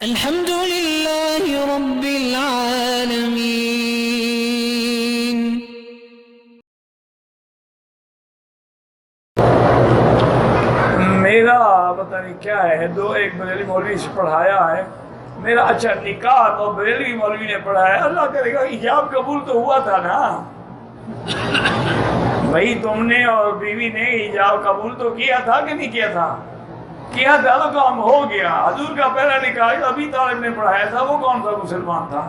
الحمد لله رب العالمين. میرا پتہ نہیں کیا ہے، ایک بریلوی مولوی سے پڑھایا ہے میرا، اچھا نکاح تو بریلوی مولوی نے پڑھایا، اللہ کرے گا ایجاب قبول تو ہوا تھا نا بھائی، تم نے اور بیوی نے ایجاب قبول تو کیا تھا کہ نہیں کیا تھا؟ کیا تھا تو کام ہو گیا۔ حضور کا پہلا نکاح ابی طالب نے پڑھایا تھا، وہ کون سا مسلمان تھا؟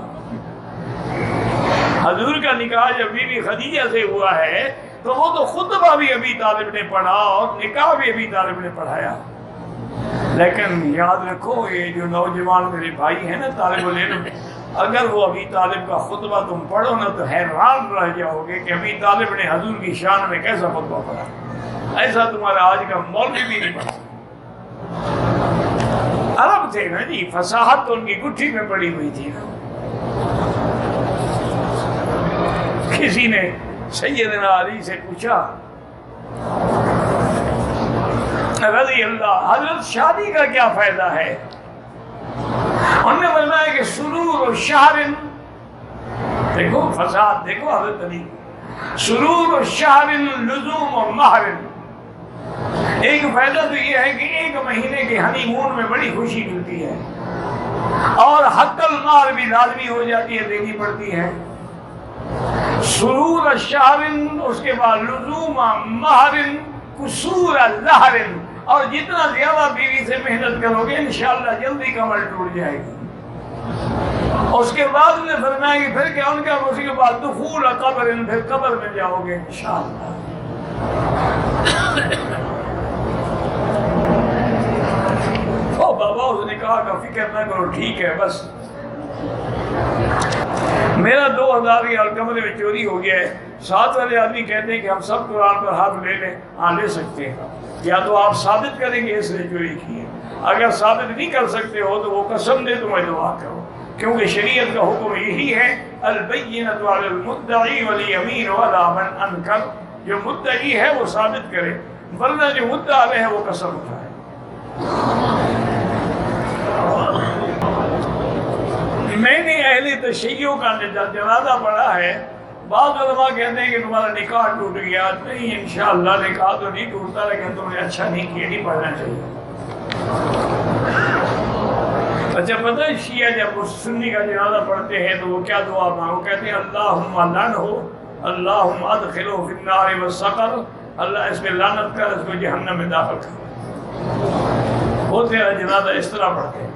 حضور کا نکاح جب بیوی خدیجہ سے ہوا ہے تو وہ تو خطبہ بھی ابی طالب نے پڑھا اور نکاح بھی ابی طالب نے پڑھایا۔ لیکن یاد رکھو، یہ جو نوجوان میرے بھائی ہیں نا طالب العلم، اگر وہ ابی طالب کا خطبہ تم پڑھو نا تو حیران رہ جاؤ گے کہ ابی طالب نے حضور کی شان میں کیسا خطبہ پڑھا۔ ایسا تمہارا آج کا مولوی بھی نہیں پڑھا۔ عرب تھے نا جی، فصاحت تو ان کی گٹھی میں پڑی ہوئی تھی نا۔ کسی نے سیدنا علی سے پوچھا رضی اللہ، حضرت شادی کا کیا فائدہ ہے؟ انہوں نے بتایا کہ سرور و شہر، دیکھو فساد، دیکھو حضرت علی، سرور و شہر لزوم و مہر۔ ایک فائدہ تو یہ ہے کہ ایک مہینے کے ہنی مون میں بڑی خوشی ملتی ہے، اور حق المال بھی لازمی ہو جاتی ہے، دینی پڑتی ہے۔ سرور الشہر، اس کے بعد لزوم مہر، قصور لہر، اور جتنا زیادہ بیوی سے محنت کرو گے انشاءاللہ جلدی کمر ٹوٹ جائے گی۔ اس کے بعد نے فرمایا کہ پھر کیا ان کا، اس کے بعد دخول قبر، پھر قبر میں جاؤ گے انشاءاللہ۔ او بابا، اس نے کہا کہ فکر نہ کرو، ٹھیک ہے، بس میرا 2000 ریال کمرے میں چوری ہو گیا ہے، ساتھ والے آدمی کہتے ہیں کہ ہم سب قرآن پر ہاتھ لے لیں۔ ہاں لے سکتے ہیں، یا تو آپ ثابت کریں گے اس نے چوری کی ہے، اگر ثابت نہیں کر سکتے ہو تو وہ قسم دے تمہیں دعا کرو، کیونکہ شریعت کا حکم یہی ہے البینۃ علی المدعی والیمین علی من انکر، جو مدعی ہے وہ ثابت کرے، ورنہ جو مدعا ہے وہ قسم اٹھائے۔ میں نے اہل تشیع کا جنازہ پڑھا ہے، بعض علماء کہتے ہیں کہ تمہارا نکاح ٹوٹ گیا۔ نہیں، انشاءاللہ نکاح تو نہیں ٹوٹتا، لیکن تم نے اچھا نہیں کیا، نہیں پڑھنا چاہیے۔ اچھا پتہ ہے شیعہ جب اس سنی کا جنازہ پڑھتے ہیں تو وہ کیا دعا مانگو؟ کہتے ہیں اللہم لعنہ، اللہم ادخلہ فی النار والسقر، اللہ اس پہ لعنت کر، اس کو جہنم میں داخل کر۔ وہ تیرا جنازہ اس طرح پڑھتے ہیں۔